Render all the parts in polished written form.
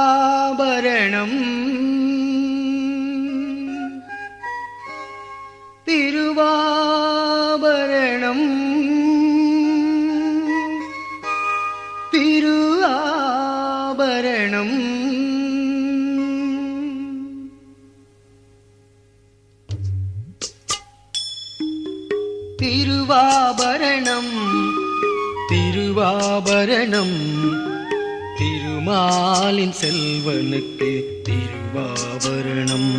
திருவாபரணம் திருவாபரணம் திரு ஆபரணம் திருவாபரணம் திருவாபரணம் திருமாலின் செல்வனுக்கு திருவாபரணம்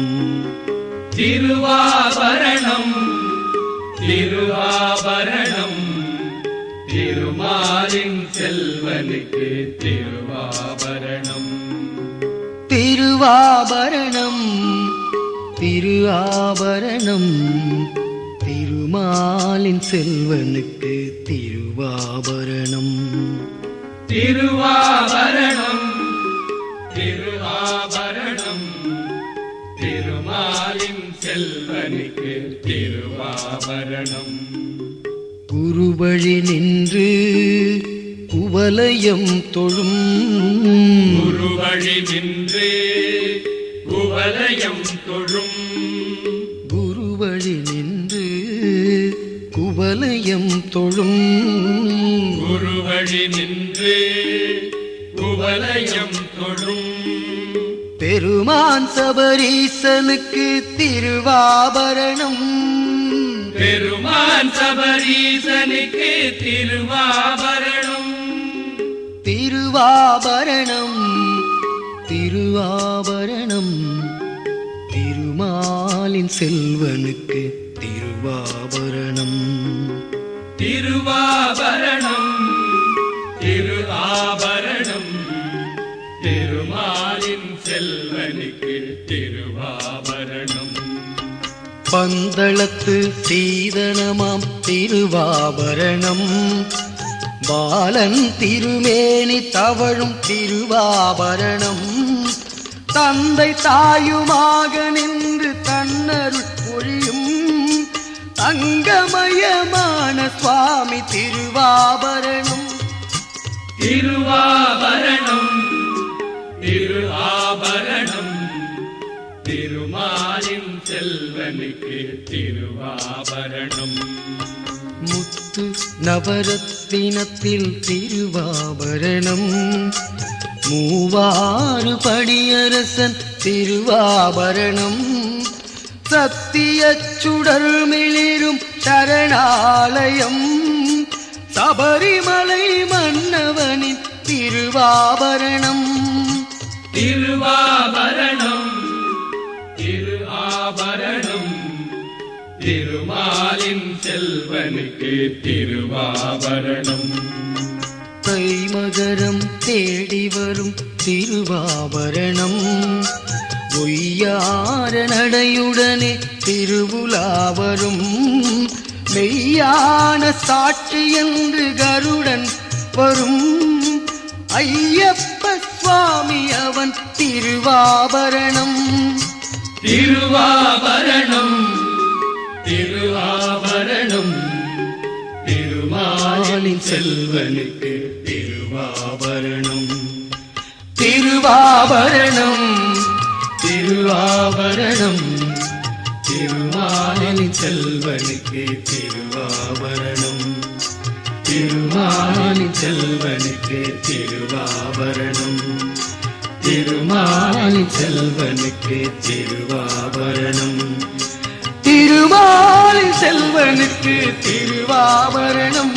திருவாபரணம் திருவாபரணம் திருமாலின் செல்வனுக்கு திருவாபரணம் திருவாபரணம் திரு ஆபரணம் திருமாலின் செல்வனுக்கு திருவாபரணம் திருவாபரணம் திருவாபரணம் திருமாலின் செல்வனுக்கு திருவாபரணம் குருவழி நின்று குவலயம் தொழும் குருவழி நின்று குவலயம் தொழும் குருவழி நின்று குவலயம் தொழும் குருவழி நின்று குவலயம் தொழும் பெருமான் சபரீசனுக்கு திருவாபரணம் பெருமான் சபரீசனுக்கு திருவாபரணம் திருவாபரணம் திருவாபரணம் திருமாலின் செல்வனுக்கு திருவாபரணம் திருவாபரணம் திரு ஆபரணம் திருமாலின் செல்வனுக்கு திருவாபரணம் பந்தளத்து சீதனமாம் திருவாபரணம் பாலன் திருமேனி தவழும் திருவாபரணம் தந்தை தாயுமாக நின்று தன்னருள் பொழியும் தங்கமயமான சுவாமி திருவாபரணம் திருவாபரணம் திரு ஆபரணம் திருமாலின் செல்வனுக்கு திருவாபரணம் முத்து நவரத்தினத்தில் திருவாபரணம் மூவாறு படியரசன் திருவாபரணம் சத்திய சுடர் மிளிரும் சரணாலயம் சபரிமலை மன்னவனின் திருவாபரணம் திருவாபரணம் திரு ஆபரணம் திருமாலின் செல்வனுக்கு திருவாபரணம் கைமகரம் தேடி வரும் திருவாபரணம் பொய்யார நடையுடனே திருவுலாவரும் மெய்யான சாட்சி என்று கருடன் வரும் ஐயப்ப சுவாமி அவன் திருவாபரணம் திருவாபரணம் திருவாபரணம் திருமாலின் செல்வனுக்கு திருவாபரணம் திருவாபரணம் திருவாபரணம் திருமாலின் செல்வனுக்கு திருவாபரணம் திருமாலின் செல்வனுக்கு திருவாபரணம் திருமாலின் செல்வனுக்கு திருவாபரணம் திருமாலின் செல்வனுக்கு திருவாபரணம்